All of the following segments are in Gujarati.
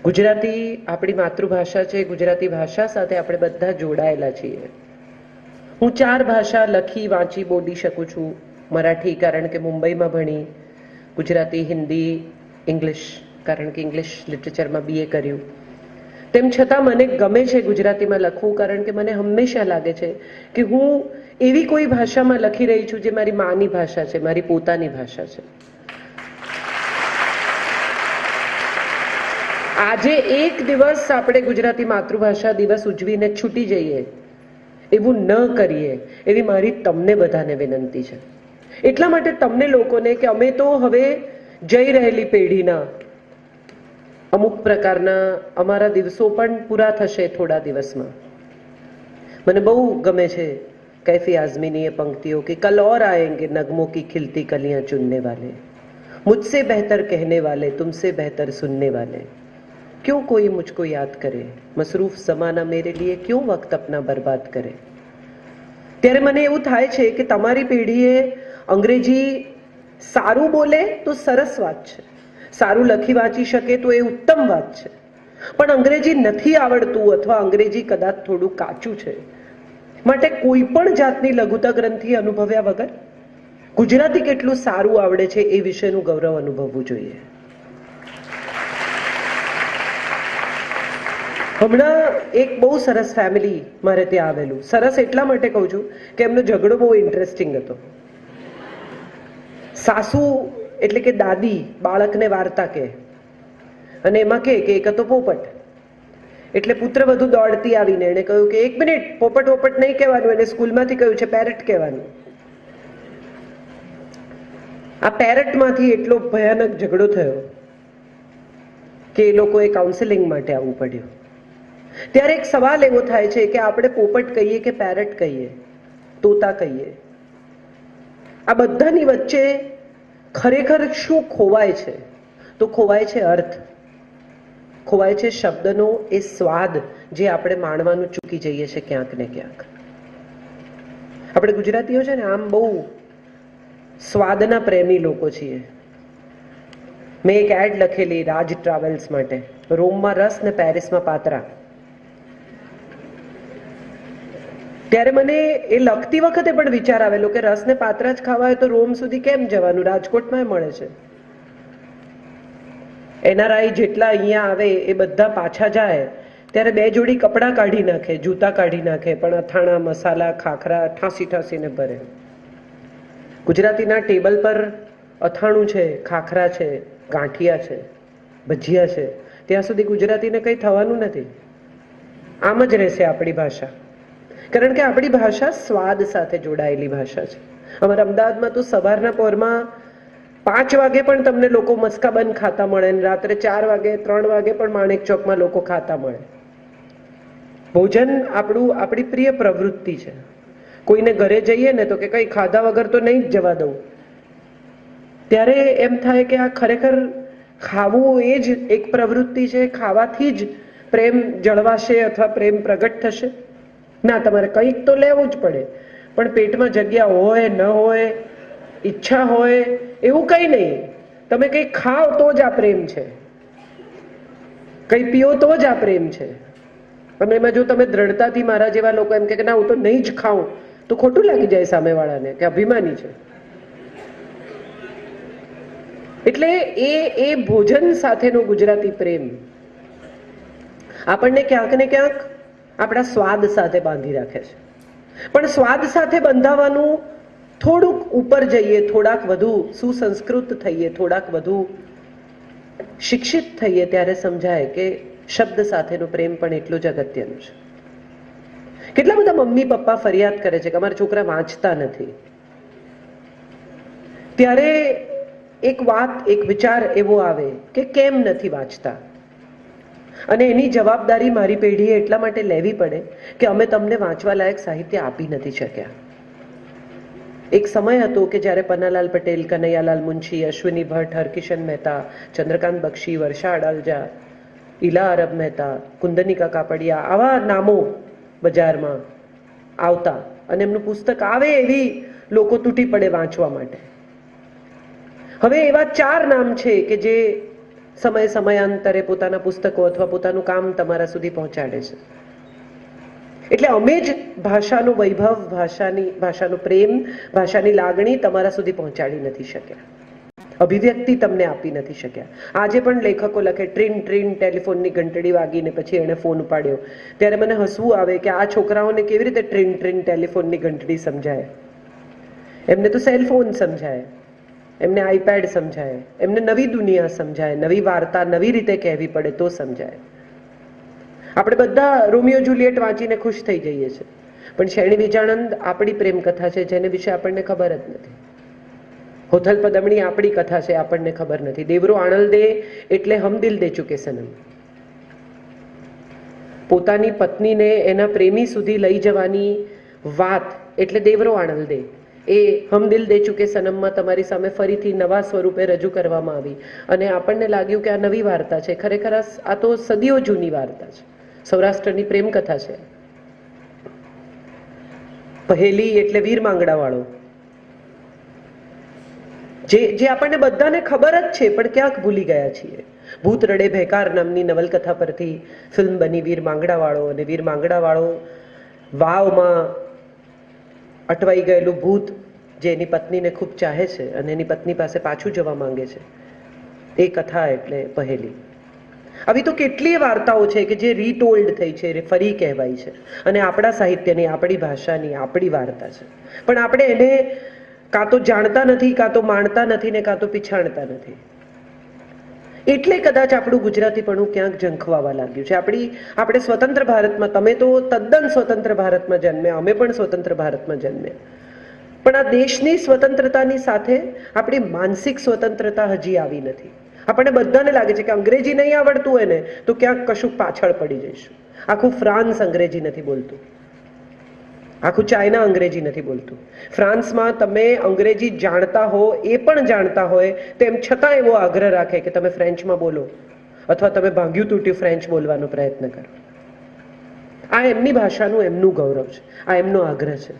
ગુજરાતી આપણી માતૃભાષા છે. ગુજરાતી ભાષા સાથે આપણે બધા જોડાયેલા છીએ. હું 4 ભાષા લખી વાંચી બોલી શકું છું. મરાઠી કારણ કે મુંબઈમાં ભણી, ગુજરાતી, હિન્દી, ઇંગ્લિશ કારણ કે ઇંગ્લિશ લિટરેચરમાં BA કર્યું. તેમ છતાં મને ગમે છે ગુજરાતીમાં લખવું, કારણ કે મને હંમેશા લાગે છે કે હું એવી કોઈ ભાષામાં લખી રહી છું જે મારી માની ભાષા છે, મારી પોતાની ભાષા છે. આજે એક દિવસ આપણે ગુજરાતી માતૃભાષા દિવસ ઉજવીને છૂટી જઈએ એવું ન કરીએ એવી મારી તમને બધાને વિનંતી છે. એટલા માટે તમને લોકોને કે અમે તો હવે જઈ રહેલી પેઢીના અમુક પ્રકારના અમારા દિવસો પણ પૂરા થશે થોડા દિવસમાં. મને બહુ ગમે છે कैफी आजमीनी ये पंक्तियों कि कल और आएंगे नगमों की खिलती कलियां चुनने वाले, मुझसे बेहतर कहने वाले, तुमसे बेहतर सुनने वाले, क्यों कोई मुझको याद करे, मसरूफ ज़माना मेरे लिए क्यों वक्त अपना बर्बाद करे. ત્યારે મને એવું થાય છે કે તમારી પેઢીએ અંગ્રેજી સારું બોલે તો સરસ વાત છે, સારું લખી વાંચી શકે તો એ ઉત્તમ વાત છે. પણ અંગ્રેજી નથી આવડતું અથવા અંગ્રેજી કદાચ થોડું કાચું છે, માટે કોઈ પણ જાતની લઘુતા ગ્રંથિ અનુભવ્યા વગર ગુજરાતી કેટલું સારું આવડે છે એ વિશેનું ગૌરવ અનુભવવું જોઈએ. હમણાં એક બહુ સરસ ફેમિલી મારે ત્યાં આવેલું. સરસ એટલા માટે કહું છું કે એમનો ઝઘડો બહુ ઇન્ટરેસ્ટિંગ હતો. સાસુ એટલે કે દાદી બાળકને વાર્તા કહે અને એમાં કે એક હતો પોપટ. એટલે પુત્રવધુ દોડતી આવીને એણે કહ્યું કે 1 મિનિટ, પોપટ પોપટ નહીં કહેવાનું, એને સ્કૂલમાંથી કહ્યું છે પેરેટ કહેવાનું. આ પેરેટમાંથી એટલો ભયાનક ઝઘડો થયો કે એ લોકોએ કાઉન્સેલિંગ માટે આવવું પડ્યું. ત્યારે એક સવાલ એવો થાય છે કે આપણે પોપટ કહીએ કે પેરેટ કહીએ, તોતા કહીએ, આ બધાની વચ્ચે ખરેખર શું ખોવાય છે? તો ખોવાય છે અર્થ, ખોવાય છે શબ્દનો એ સ્વાદ જે આપણે માણવાનું ચૂકી જઈએ છીએ ક્યાંક ને ક્યાંક. આપણે ગુજરાતીઓ છે ને આમ બહુ સ્વાદના પ્રેમી લોકો છીએ. મેં એક એડ લખેલી રાજ ટ્રાવેલ્સ માટે, રોમમાં રસ ને પેરિસમાં પાતરા. ત્યારે મને એ લખતી વખતે પણ વિચાર આવેલો કે રસ ને પાતરા જ ખાવા હોય તો રોમ સુધી કેમ જવાનું, રાજકોટમાં મળે છે. NRI જેટલા અહીંયા આવે એ બધા પાછા જાય ત્યારે 2 જોડી કપડાં કાઢી નાખે, જૂતા કાઢી નાખે, પણ અથાણા, મસાલા, ખાખરા ઠાંસી ઠાંસીને ભરે. ગુજરાતીના ટેબલ પર અથાણું છે, ખાખરા છે, ગાંઠિયા છે, ભજીયા છે, ત્યાં સુધી ગુજરાતીને કંઈ થવાનું નથી. આમ જ રહેશે આપણી ભાષા, કારણ કે આપણી ભાષા સ્વાદ સાથે જોડાયેલી ભાષા છે. અમારા અમદાવાદમાં તો સવારના પોરમાં 5 વાગે પણ તમને લોકો મસ્કાબન ખાતા મળે ને રાત્રે 4 વાગે 3 વાગે પણ માણેક ચોકમાં લોકો ખાતા મળે. ભોજન આપણી પ્રિય પ્રવૃત્તિ છે. કોઈને ઘરે જઈએ ને તો કે કંઈ ખાધા વગર તો નહીં જ જવા દઉં. ત્યારે એમ થાય કે આ ખરેખર ખાવું એ જ એક પ્રવૃત્તિ છે, ખાવાથી જ પ્રેમ જળવાશે અથવા પ્રેમ પ્રગટ થશે. ના, તમારે કંઈક તો લેવું જ પડે, પણ પેટમાં જગ્યા હોય ન હોય, ઈચ્છા હોય એવું કંઈ નહીં. તમે કંઈ ખાઓ તો જ આ પ્રેમ છે, કંઈ પીઓ તો જ આ પ્રેમ છે. અને એમાં જો તમે દ્રઢતાથી મારા જેવા લોકો એમ કે ના હું તો નહીં જ ખાઉં તો ખોટું લાગી જાય સામેવાળાને કે અભિમાની છે. એટલે એ ભોજન સાથેનો ગુજરાતી પ્રેમ આપણને ક્યાંક ને ક્યાંક આપણા સ્વાદ સાથે બાંધી રાખે છે. પણ સ્વાદ સાથે બંધાવાનું થોડુંક ઉપર જઈએ, થોડાક વધુ સુસંસ્કૃત થઈએ, થોડાક વધુ શિક્ષિત થઈએ ત્યારે સમજાય કે શબ્દ સાથેનો પ્રેમ પણ એટલો જ અગત્યનો છે. કેટલા બધા મમ્મી પપ્પા ફરિયાદ કરે છે કે અમારા છોકરા વાંચતા નથી. ત્યારે એક વાત, એક વિચાર એવો આવે કે કેમ નથી વાંચતા, અને એની જવાબદારી મારી પેઢીએ એટલા માટે લેવી પડે કે અમે તમને વાંચવા લાયક સાહિત્ય આપી નથી શક્યા. એક સમય હતો કે જ્યારે પન્નાલાલ પટેલ, કનૈયાલાલ મુનશી, અશ્વિની ભટ્ટ, હરકિશન મહેતા, ચંદ્રકાંત બક્ષી, વર્ષા અડાલજા, ઈલા અરબ મહેતા, કુંદનિકા કાપડિયા, આવા નામો બજારમાં આવતા અને એમનું પુસ્તક આવે એવી લોકો તૂટી પડે વાંચવા માટે. હવે એવા 4 નામ છે કે જે સમયાંતરે પોતાના પુસ્તકો અથવા પોતાનું કામ તમારા સુધી પહોંચાડે છે. એટલે અમે જ ભાષાનું વૈભવ, ભાષાનો પ્રેમ, ભાષાની લાગણી તમારા સુધી પહોંચાડી નથી શક્યા, અભિવ્યક્તિ તમને આપી નથી શક્યા. આજે પણ લેખકો લખે ટ્રીન ટ્રીન ટેલિફોનની ઘંટડી વાગીને પછી એણે ફોન ઉપાડ્યો, ત્યારે મને હસવું આવે કે આ છોકરાઓને કેવી રીતે ટ્રીન ટ્રીન ટેલિફોનની ઘંટડી સમજાય. એમને તો સેલફોન સમજાય, એમને આઈપેડ સમજાય, એમને નવી દુનિયા સમજાય, નવી વાર્તા નવી રીતે કહેવી પડે તો સમજાય. આપણે બધા રોમિયો જુલિયટ વાંચીને ખુશ થઈ જઈએ છીએ, પણ શેરણી વિજાણંદ આપણી પ્રેમ કથા છે જેને વિશે આપણને ખબર જ નથી. હોથલ પદમણી આપણી કથા છે, આપણને ખબર નથી. દેવરો આણંદે એટલે હમ દિલ દે ચુકે સનમ. પોતાની પત્નીને એના પ્રેમી સુધી લઈ જવાની વાત એટલે દેવરો આણંદે. એ હમ દિલ દે ચુકે સનમમાં તમારી સામે ફરીથી નવા સ્વરૂપે રજૂ કરવામાં આવી અને આપણને લાગ્યું કે આ નવી વાર્તા છે. ખરેખર આ તો સદીઓ જૂની વાર્તા છે, સૌરાષ્ટ્રની પ્રેમ કથા છે. પહેલી એટલે વીર માંગડા વાળો, જે આપણને બધાને ખબર જ છે પણ ક્યાંક ભૂલી ગયા છીએ. ભૂત રડે ભેકાર નામની નવલકથા પરથી ફિલ્મ બની વીર માંગડા વાળો, અને વીર માંગડા વાળો વાવમાં અટવાઈ ગયેલું ભૂત જે એની પત્નીને ખૂબ ચાહે છે અને એની પત્ની પાસે પાછું જવા માંગે છે, એ કથા એટલે પહેલી. આવી તો કેટલીય વાર્તાઓ છે કે જે રીટોલ્ડ થઈ છે, ફરી કહેવાય છે, અને આપણા સાહિત્યની, આપણી ભાષાની, આપણી વાર્તા છે. પણ આપણે એને કાં તો જાણતા નથી, કાં તો માણતા નથી, ને કાં તો પીછાણતા નથી. એટલે કદાચ આપણું ગુજરાતીપણું ક્યાંક ઝંખવાવા લાગ્યું છે. આપણે સ્વતંત્ર ભારતમાં, તમે તો તદ્દન સ્વતંત્ર ભારતમાં જન્મ્યા, અમે પણ સ્વતંત્ર ભારતમાં જન્મ્યા, પણ આ દેશની સ્વતંત્રતાની સાથે આપણી માનસિક સ્વતંત્રતા હજી આવી નથી. આપણને બધાને લાગે છે કે અંગ્રેજી નહીં આવડતું હોય ને તો ક્યાંક કશું પાછળ પડી જઈશું. આખું ફ્રાન્સ અંગ્રેજી નથી બોલતું, આખું ચાઇના અંગ્રેજી નથી બોલતું. ફ્રાન્સમાં તમે અંગ્રેજી જાણતા હો, એ પણ જાણતા હોય, તેમ છતાં એવો આગ્રહ રાખે કે તમે ફ્રેન્ચમાં બોલો અથવા તમે ભાંગ્યું તૂટ્યું ફ્રેન્ચ બોલવાનો પ્રયત્ન કરો. આ એમની ભાષાનું એમનું ગૌરવ છે, આ એમનો આગ્રહ છે.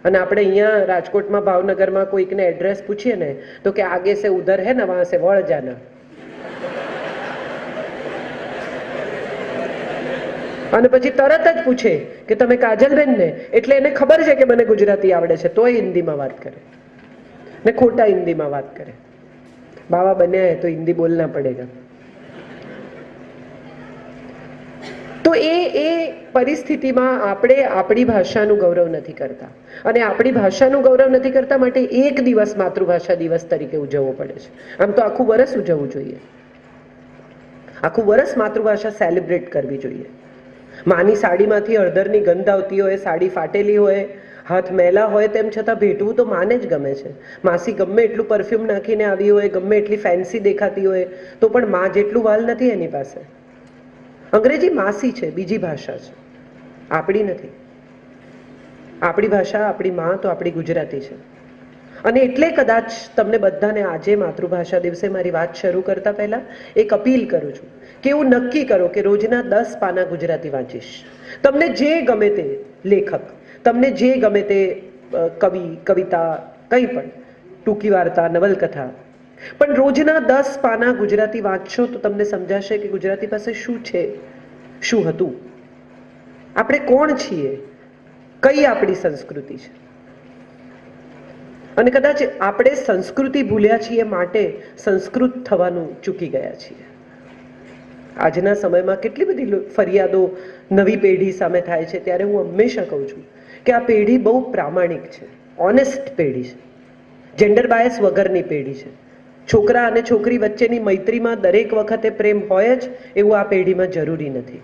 અને આપણે અહીંયા રાજકોટમાં, ભાવનગરમાં કોઈકને એડ્રેસ પૂછીએ ને તો કે આગે સે ઉધર હે ને વહાં સે વળ જાના. અને પછી તરત જ પૂછે કે તમે કાજલબેન ને, એટલે એને ખબર છે કે મને ગુજરાતી આવડે છે, તોય હિન્દીમાં વાત કરે ને ખોટા હિન્દીમાં વાત કરે. બાવા બન્યા હે તો હિન્દી બોલના પડેગા. તો એ પરિસ્થિતિમાં આપણે આપણી ભાષાનું ગૌરવ નથી કરતા, અને આપણી ભાષાનું ગૌરવ નથી કરતા માટે એક દિવસ માતૃભાષા દિવસ તરીકે ઉજવવો પડે છે. આમ તો આખું વર્ષ ઉજવવું જોઈએ, આખું વર્ષ માતૃભાષા સેલિબ્રેટ કરવી જોઈએ. માની સાડીમાંથી હળદરની ગંધ આવતી હોય, સાડી ફાટેલી હોય, હાથ મેલા હોય, તેમ છતાં ભેટવું તો માને જ ગમે છે. માસી ગમે એટલું પરફ્યુમ નાખીને આવી હોય, ગમે એટલી ફેન્સી દેખાતી હોય, તો પણ માં જેટલું વાલ નથી એની પાસે. અંગ્રેજી માસી છે, બીજી ભાષા છે, આપણી નથી. આપણી ભાષા, આપણી માં તો આપણી ગુજરાતી છે. અને એટલે કદાચ તમને બધાને આજે માતૃભાષા દિવસે મારી વાત શરૂ કરતા પહેલા એક અપીલ કરું છું કે એવું નક્કી કરો કે રોજના 10 પાના ગુજરાતી વાંચીશ. તમને જે ગમે તે લેખક, તમને જે ગમે તે કવિ, કવિતા, કંઈ પણ, ટૂંકી વાર્તા, નવલકથા, પણ રોજના 10 પાના ગુજરાતી વાંચશો તો તમને સમજાશે કે ગુજરાતી પાસે શું છે, શું હતું, આપણે કોણ છીએ, કઈ આપણી સંસ્કૃતિ છે. અને કદાચ આપણે સંસ્કૃતિ ભૂલ્યા છીએ માટે સંસ્કૃત થવાનું ચૂકી ગયા છીએ. આજના સમયમાં કેટલી બધી ફરિયાદો નવી પેઢી સામે થાય છે, ત્યારે હું હંમેશા કહું છું કે આ પેઢી બહુ પ્રામાણિક છે, ઓનેસ્ટ પેઢી છે, જેન્ડર બાયસ વગરની પેઢી છે. છોકરા અને છોકરી વચ્ચેની મૈત્રીમાં દરેક વખતે પ્રેમ હોય જ એવું આ પેઢીમાં જરૂરી નથી.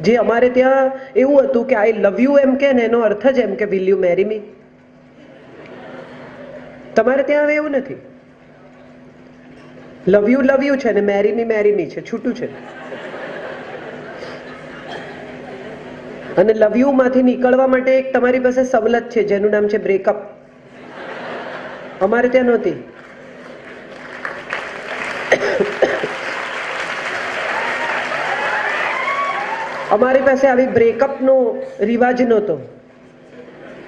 જે અમારે ત્યાં એવું હતું કે આઈ લવ યુ એમ કે ને એનો અર્થ જ એમ કે વિલ યુ મેરી મી. તમારે ત્યાં હવે એવું નથી. લવ યુ છે ને મેરી મી છે, છૂટું છે. અને લવ યુ માંથી નીકળવા માટે એક તમારી પાસે સવલત છે જેનું નામ છે બ્રેકઅપ. અમારે ત્યાં નહોતી. અમારી પાસે આવી બ્રેકઅપનો રિવાજ નહોતો.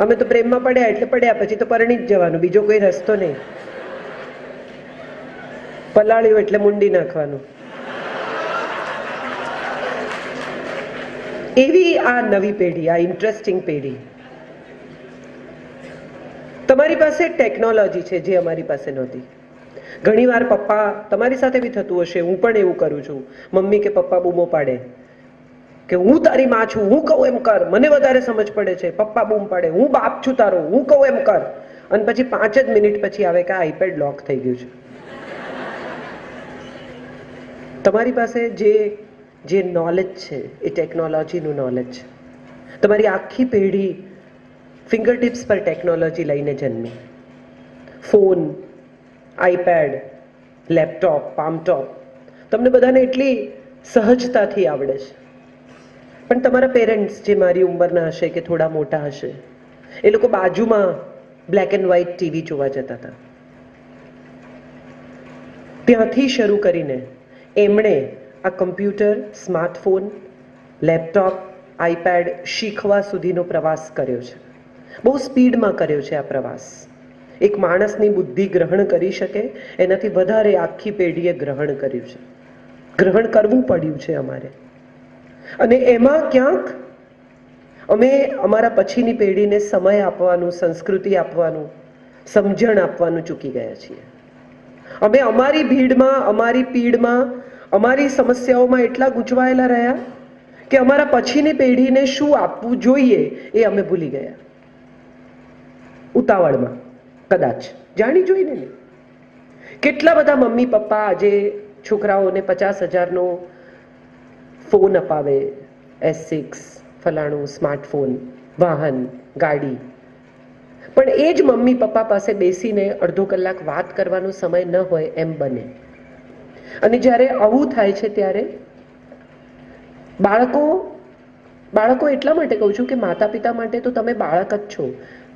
અમે તો પ્રેમમાં પડ્યા એટલે પડ્યા, પછી તો પરણી જ જવાનું, બીજો કોઈ રસ્તો નહીં. પલાળ્યું એટલે મૂંડી નાખવાનું. એવી આ નવી પેઢી, આ ઇન્ટરેસ્ટિંગ પેઢી. તમારી પાસે ટેકનોલોજી છે જે અમારી પાસે નહોતી. ઘણીવાર પપ્પા, તમારી સાથે બી થતું હશે, હું પણ એવું કરું છું, મમ્મી કે પપ્પા બૂમો પાડે કે હું તારી માં છું, હું કહું એમ કર, મને વધારે સમજ પડે છે. પપ્પા બૂમ પાડે, હું બાપ છું તારો, હું કહું એમ કર. અને પછી 5 જ મિનિટ પછી આવે કે આ આઈપેડ લોક થઈ ગયું છે. તમારી પાસે જે નોલેજ છે એ ટેકનોલોજીનું નોલેજ છે. તમારી આખી પેઢી ફિંગર ટિપ્સ પર ટેકનોલોજી લઈને જન્મી. ફોન, આઈપેડ, લેપટોપ, પામટોપ તમને બધાને એટલી સહજતાથી આવડે છે. પણ તમારા પેરેન્ટ્સ, જે મારી ઉંમરના હશે કે થોડા મોટા હશે, એ લોકો બાજુમાં બ્લેક એન્ડ વ્હાઇટ ટીવી જોવા જતા હતા. ત્યાંથી શરૂ કરીને એમણે આ કમ્પ્યુટર, સ્માર્ટફોન, લેપટોપ, આઈપેડ શીખવા સુધીનો પ્રવાસ કર્યો છે. બહુ સ્પીડમાં કર્યો છે આ પ્રવાસ. એક માણસની બુદ્ધિ ગ્રહણ કરી શકે એનાથી વધારે આખી પેઢીએ ગ્રહણ કર્યું છે. ગ્રહણ કરવું પડ્યું છે અમારે. અને એમાં ક્યાંક અમે અમારા પછીની પેઢીને સમય આપવાનું, સંસ્કૃતિ આપવાનું, સમજણ આપવાનું ચૂકી ગયા છીએ. અમે અમારી ભીડમાં, અમારી પીડમાં, અમારી સમસ્યાઓમાં એટલા ગૂંચવાયેલા રહ્યા કે અમારા પછીની પેઢીને શું આપવું જોઈએ એ અમે ભૂલી ગયા. ઉતાવળમાં, કદાચ જાણી જોઈને નહીં. કેટલા બધા મમ્મી પપ્પા આજે છોકરાઓને 50,000નો ફોન અપાવે, S6 ફલાણું, સ્માર્ટફોન, વાહન, ગાડી. પણ એ જ મમ્મી પપ્પા પાસે બેસીને અડધો કલાક વાત કરવાનો સમય ન હોય એમ બને. અને જ્યારે આવું થાય છે ત્યારે બાળકો એટલા માટે કહું છું કે માતા પિતા માટે તો તમે બાળક જ છો.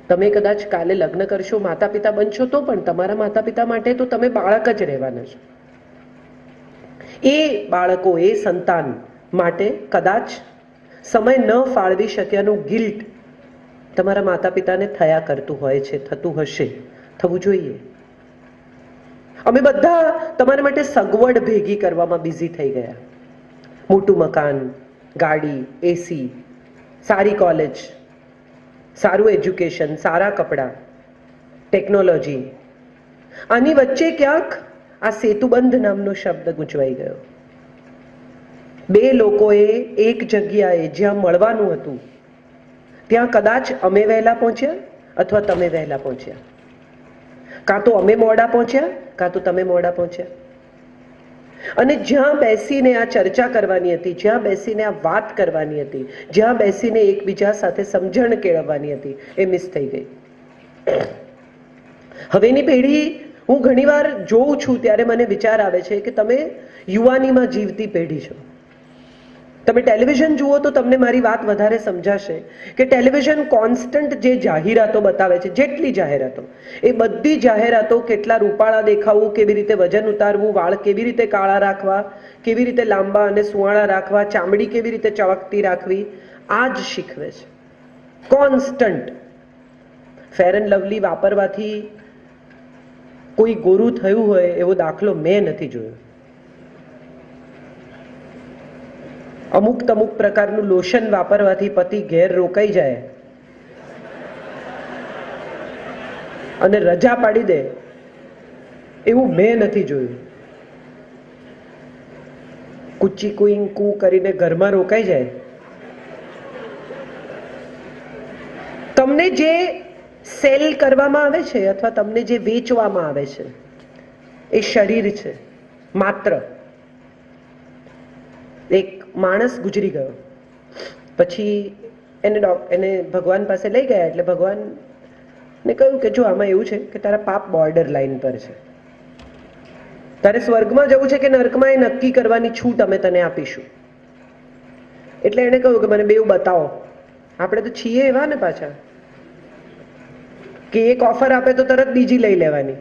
તમે કદાચ કાલે લગ્ન કરશો, માતા પિતા બનશો, તો પણ તમારા માતા પિતા માટે તો તમે બાળક જ રહેવાના છો. એ બાળકો, એ સંતાન માટે કદાચ સમય ન ફાળવી શક્યાનું ગિલ્ટ તમારા માતા પિતાને થયા કરતું હોય છે, થતું હશે, થવું જોઈએ. અમે બધા તમારા માટે સગવડ ભેગી કરવામાં બિઝી થઈ ગયા. મોટું મકાન, ગાડી, એસી, સારી કોલેજ, સારું એજ્યુકેશન, સારા કપડાં, ટેકનોલોજી. આની વચ્ચે ક્યાંક આ સેતુબંધ નામનો શબ્દ ગૂંચવાઈ ગયો. બે લોકોએ એક જગ્યાએ જ્યાં મળવાનું હતું ત્યાં કદાચ અમે વહેલા પહોંચ્યા અથવા તમે વહેલા પહોંચ્યા. કાં તો અમે મોડા પહોંચ્યા, કાં તો તમે મોડા પહોંચ્યા. અને જ્યાં બેસીને આ ચર્ચા કરવાની હતી, જ્યાં બેસીને આ વાત કરવાની હતી, જ્યાં બેસીને એકબીજા સાથે સમજણ કેળવવાની હતી, એ મિસ થઈ ગઈ. હવેની પેઢી, હું ઘણીવાર જોઉં છું ત્યારે મને વિચાર આવે છે કે તમે યુવાનીમાં જીવતી પેઢી છો. તમે ટેલિવિઝન જુઓ તો તમને મારી વાત વધારે સમજાશે કે ટેલિવિઝન કોન્સ્ટન્ટ જે જાહેરાતો બતાવે છે, જેટલી જાહેરાતો, એ બધી જાહેરાતો કેટલા રૂપાળા દેખાવું, કેવી રીતે વજન ઉતારવું, વાળ કેવી રીતે કાળા રાખવા, કેવી રીતે લાંબા અને સુવાળા રાખવા, ચામડી કેવી રીતે ચળકતી રાખવી, આ જ શીખવે છે કોન્સ્ટન્ટ. ફેર એન્ડ લવલી વાપરવાથી કોઈ ગોરું થયું હોય એવો દાખલો મેં નથી જોયો. અમુક પ્રકારનું લોશન વાપરવાથી પતિ ઘેર રોકાઈ જાય અને રજા પાડી દે એવું મેં નથી જોયું. કુચી કુઈંગ કુ કરીને ઘરમાં રોકાઈ જાય. તમને જે સેલ કરવામાં આવે છે અથવા તમને જે વેચવામાં આવે છે એ શરીર છે માત્ર. એક માણસ ગુજરી ગયો પછી એને ભગવાન પાસે લઈ ગયા, એટલે ભગવાનને કહ્યું કે જો આમાં એવું છે કે તારા પાપ બોર્ડર લાઈન પર છે, તારે સ્વર્ગમાં જવું છે કે નર્કમાં એ નક્કી કરવાની છૂટ અમે તને આપીશું. એટલે એને કહ્યું કે મને બેઉ બતાવો. આપણે તો છીએ એવા ને પાછા કે એક ઓફર આપે તો તરત બીજી લઈ લેવાની.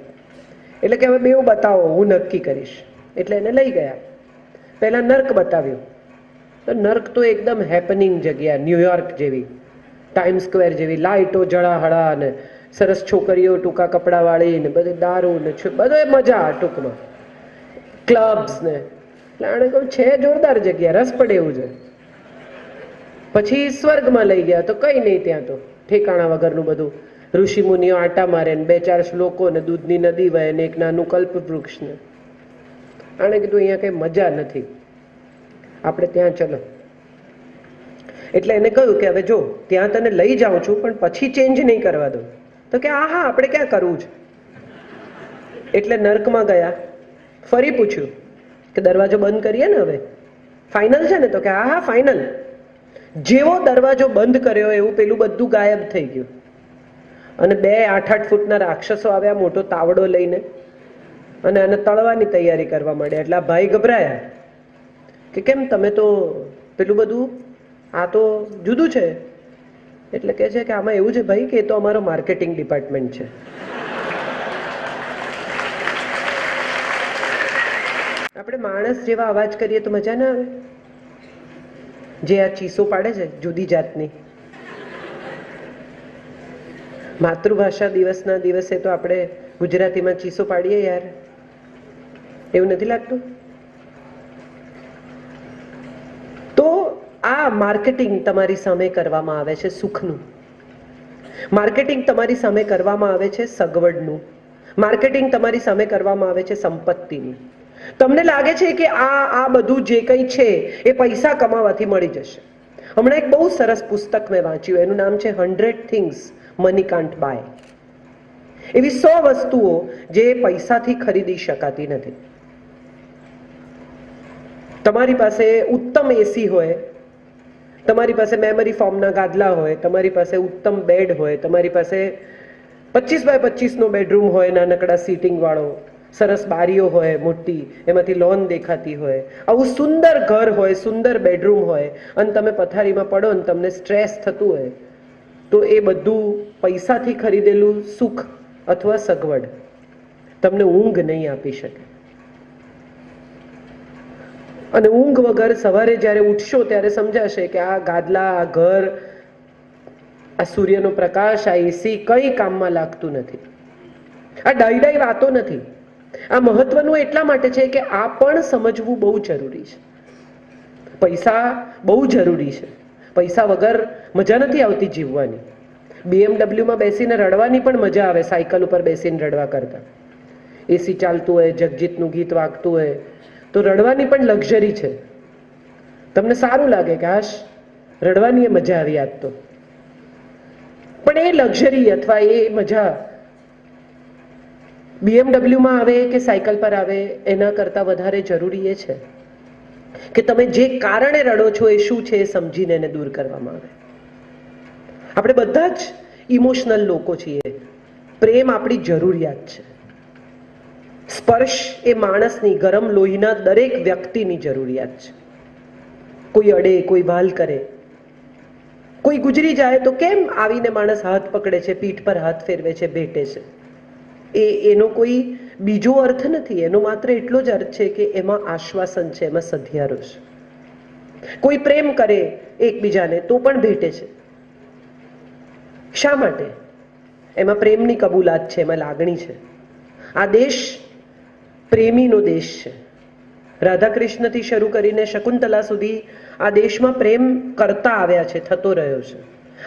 એટલે કે હવે બેઉ બતાવો, હું નક્કી કરીશ. એટલે એને લઈ ગયા. પહેલા નર્ક બતાવ્યું. તો નર્ક તો એકદમ હેપનિંગ જગ્યા, ન્યુયોર્ક જેવી, ટાઈમ સ્ક્વેર જેવી, લાઇટો જળાહળા ને સરસ છોકરીઓ ટૂંકા કપડાવાળી ને બધે દારૂ ને બધે મજા ટૂંકમાં. ક્લબ્સ ને. એટલે આણે કહ્યું છે જોરદાર જગ્યા, રસ પડે એવું છે. પછી સ્વર્ગમાં લઈ ગયા તો કઈ નહીં, ત્યાં તો ઠેકાણા વગરનું બધું. ઋષિ મુનિઓ આટા મારે ને 2-4 શ્લોકો ને દૂધની નદી વહે ને એક નાનું કલ્પ વૃક્ષ ને. આણે કીધું અહીંયા કઈ મજા નથી, આપણે ત્યાં ચલો. એટલે એને કહ્યું કે હવે જો ત્યાં તને લઈ જાઉં છું પણ પછી ચેન્જ નહીં કરવા દો. તો કે હા હા આપણે ક્યાં કરવું છે. એટલે નર્કમાં ગયા, ફરી પૂછ્યું કે દરવાજો બંધ કરીએ ને હવે, ફાઇનલ છે ને? તો કે હા હા ફાઇનલ. જેવો દરવાજો બંધ કર્યો એવું પેલું બધું ગાયબ થઈ ગયું અને 2 8-8 ફૂટના રાક્ષસો આવ્યા મોટો તાવડો લઈને અને આને તળવાની તૈયારી કરવા માંડ્યા. એટલે આ ભાઈ ગભરાયા કે કેમ તમે તો પેલું બધું, આ તો જુદું છે. એટલે કહે છે કે આમાં એવું છે ભાઈ કે એ તો અમારો માર્કેટિંગ ડિપાર્ટમેન્ટ છે. આપણે માણસ જેવા અવાજ કરીએ તો મજા ના આવે. જે આ ચીસો પાડે છે જુદી જાતની. માતૃભાષા દિવસના દિવસે તો આપણે ગુજરાતીમાં ચીસો પાડીએ યાર, એવું નથી લાગતું? તો આ માર્કેટિંગ તમારી સામે કરવામાં આવે છે સુખનું, માર્કેટિંગ તમારી સામે કરવામાં આવે છે સગવડનું, માર્કેટિંગ તમારી સામે કરવામાં આવે છે સંપત્તિનું. તમને લાગે છે કે આ બધું જે કંઈ છે એ પૈસા કમાવાથી મળી જશે. હમણાં એક બહુ સરસ પુસ્તક મેં વાંચ્યું, એનું નામ છે 100 Things Money Can't Buy. એવી 100 વસ્તુઓ જે પૈસાથી ખરીદી શકાતી નથી. તમારી પાસે ઉત્તમ એસી હોય, તમારી પાસે મેમરી ફોર્મના ગાદલા હોય, તમારી પાસે ઉત્તમ બેડ હોય, તમારી પાસે 25x25 નો બેડરૂમ હોય, નાનકડા સીટિંગ વાળો, સરસ બારીઓ હોય મોટી, એમાંથી લોન દેખાતી હોય, આવું સુંદર ઘર હોય, સુંદર બેડરૂમ હોય, અને તમે પથારીમાં પડો ને તમને સ્ટ્રેસ થતું હોય, તો એ બધું પૈસાથી ખરીદેલું સુખ અથવા સગવડ તમને ઊંઘ નહીં આપી શકે. અને ઊંઘ વગર સવારે જ્યારે ઉઠશો ત્યારે સમજાશે કે આ ગાદલા, આ ઘર, આ સૂર્યનો પ્રકાશ, આ એસી કંઈ કામમાં લાગતું નથી. આ ડાઈ વાતો નથી. આ મહત્વનું એટલા માટે છે કે આ પણ સમજવું બહુ જરૂરી છે. પૈસા બહુ જરૂરી છે, પૈસા વગર મજા નથી આવતી જીવવાની. BMW માં બેસીને રડવાની પણ મજા આવે સાયકલ ઉપર બેસીને રડવા કરતા. એસી ચાલતું હોય, જગજીતનું ગીત વાગતું હોય તો રડવાની પણ લક્ઝરી છે. તમને સારું લાગે કે હાશ રડવાની એ મજા આવી આજ તો. પણ એ લક્ઝરી અથવા એ મજા BMW માં આવે કે સાયકલ પર આવે એના કરતાં વધારે જરૂરી એ છે કે તમે જે કારણે રડો છો એ શું છે એ સમજીને એને દૂર કરવામાં આવે. આપણે બધા જ ઇમોશનલ લોકો છીએ. પ્રેમ આપણી જરૂરિયાત છે. સ્પર્શ એ માણસની, ગરમ લોહીના દરેક વ્યક્તિની જરૂરિયાત છે. કોઈ અડે, કોઈ વાલ કરે, કોઈ ગુજરી જાય તો કેમ આવીને માણસ હાથ પકડે છે, પીઠ પર હાથ ફેરવે છે, ભેટે છે. એનો કોઈ બીજો અર્થ નથી. એનો માત્ર એટલો જ અર્થ છે કે એમાં આશ્વાસન છે, એમાં સધિયારો છે. કોઈ પ્રેમ કરે એકબીજાને તો પણ ભેટે છે. શા માટે? એમાં પ્રેમની કબૂલાત છે, એમાં લાગણી છે. આ દેશ પ્રેમીનો દેશ છે. રાધા કૃષ્ણથી શરૂ કરીને શકુંતલા સુધી આ દેશમાં પ્રેમ કરતા આવ્યા છે, થતો રહ્યો છે.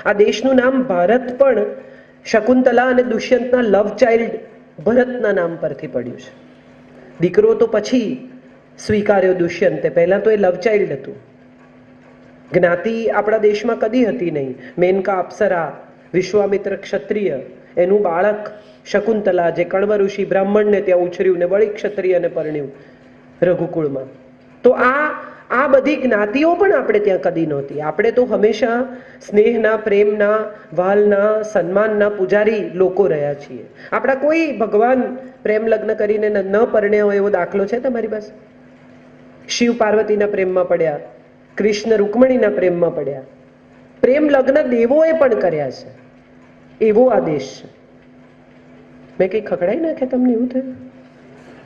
આ દેશનું નામ ભારત પણ શકુંતલા અને દુષ્યંતના લવ ચાઇલ્ડ ભરતના નામ પરથી પડ્યું છે. દીકરો તો પછી સ્વીકાર્યો દુષ્યંતે, પહેલા તો એ લવ ચાઇલ્ડ હતું. જ્ઞાતિ આપણા દેશમાં કદી હતી નહીં. મેનકા અપ્સરા, વિશ્વામિત્ર ક્ષત્રિય, એનું બાળક શકુંતલા જે કણવ ઋષિ બ્રાહ્મણને ત્યાં ઉછર્યું ને વળી ક્ષત્રિયને પરણ્યું રઘુકુળમાં. તો આ બધી જ્ઞાતિઓ પણ આપણે ત્યાં કદી નહોતી. આપણે તો હંમેશા સ્નેહના, પ્રેમના, વાલના, સન્માનના પૂજારી લોકો રહ્યા છીએ. આપણા કોઈ ભગવાન પ્રેમ લગ્ન કરીને ન પરણ્યા હોય એવો દાખલો છે તમારી પાસે? શિવ પાર્વતીના પ્રેમમાં પડ્યા, કૃષ્ણ રૂકમણીના પ્રેમમાં પડ્યા. પ્રેમ લગ્ન દેવોએ પણ કર્યા છે. એવો આ દેશ છે. મેં કંઈ ખકડાઈ નાખે તમને એવું થયું?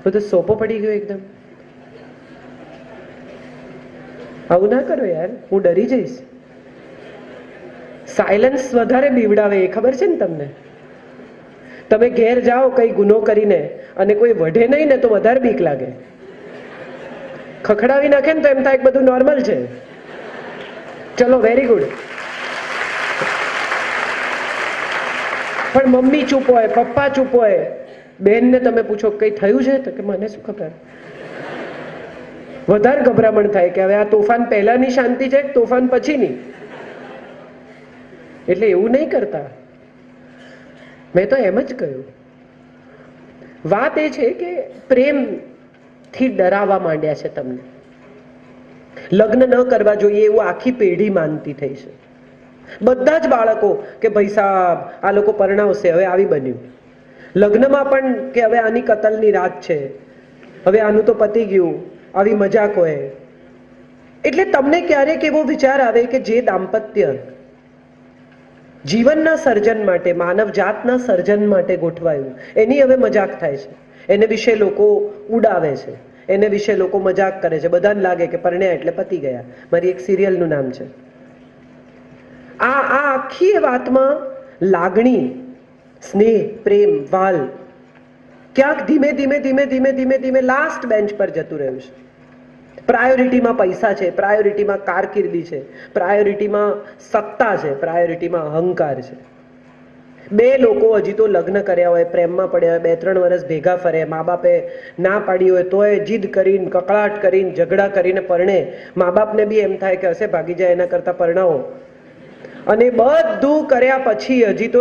બધો સોપો પડી ગયો એકદમ. આવું ના કરો યાર, હું ડરી જઈશ. સાયલન્સ વધારે બીવડાવે એ ખબર છે ને તમને? તમે ઘેર જાઓ કઈ ગુનો કરીને અને કોઈ વઢે નહીં ને તો વધારે બીક લાગે. ખખડાવી નાખે ને તો એમ થાય કે બધું નોર્મલ છે. ચલો, વેરી ગુડ. પણ મમ્મી ચૂપ હોય, પપ્પા ચૂપ હોય, બેનને તમે પૂછો કઈ થયું છે તો કે મને શું ખબર. વધારે ગભરામણ થાય કે હવે આ તોફાન પહેલાની શાંતિ છે કે તોફાન પછીની. એટલે એવું નહીં કરતા. મેં તો એમ જ કહ્યું. વાત એ છે કે પ્રેમથી ડરાવવા માંડ્યા છે તમને. લગ્ન ન કરવા જોઈએ એવું આખી પેઢી માનતી થઈ છે. બધા જ બાળકો કે ભાઈ સાહેબ આ લોકો પરણાવશે, હવે આવી બન્યું. લગ્નમાં પણ કે હવે આની કતલની રાત છે, હવે આનું તો પતી ગયું, આવી મજાક હોય. એટલે તમને ક્યારેક એવો વિચાર આવે કે જે દાંપત્ય જીવનના સર્જન માટે, માનવ જાતના સર્જન માટે ગોઠવાયું, એની હવે મજાક થાય છે. એને વિશે લોકો ઉડાવે છે, એને વિશે લોકો મજાક કરે છે. બધાને લાગે કે પરણ્યા એટલે પતી ગયા. મારી એક સિરિયલનું નામ છે. આ આખી વાતમાં લાગણી, સ્નેહ, પ્રેમ, વાલ ક્યાંક ધીમે ધીમે ધીમે ધીમે ધીમે ધીમે લાસ્ટ બેન્ચ પર જતું રહ્યું છે. પ્રાયોરિટીમાં પૈસા છે, પ્રાયોરિટીમાં કારકિર્દી છે, પ્રાયોરિટીમાં સત્તા છે, પ્રાયોરિટીમાં અહંકાર છે. બે લોકો હજી તો લગ્ન કર્યા હોય, પ્રેમમાં પડ્યા હોય, 2-3 વર્ષ ભેગા ફરે, મા બાપે ના પાડી હોય તોય જીદ કરીને, કકળાટ કરીને, ઝઘડા કરીને પરણે. મા બાપને બી એમ થાય કે હશે ભાગી જાય એના કરતા પરણાવો. અને બધું કર્યા પછી હજી તો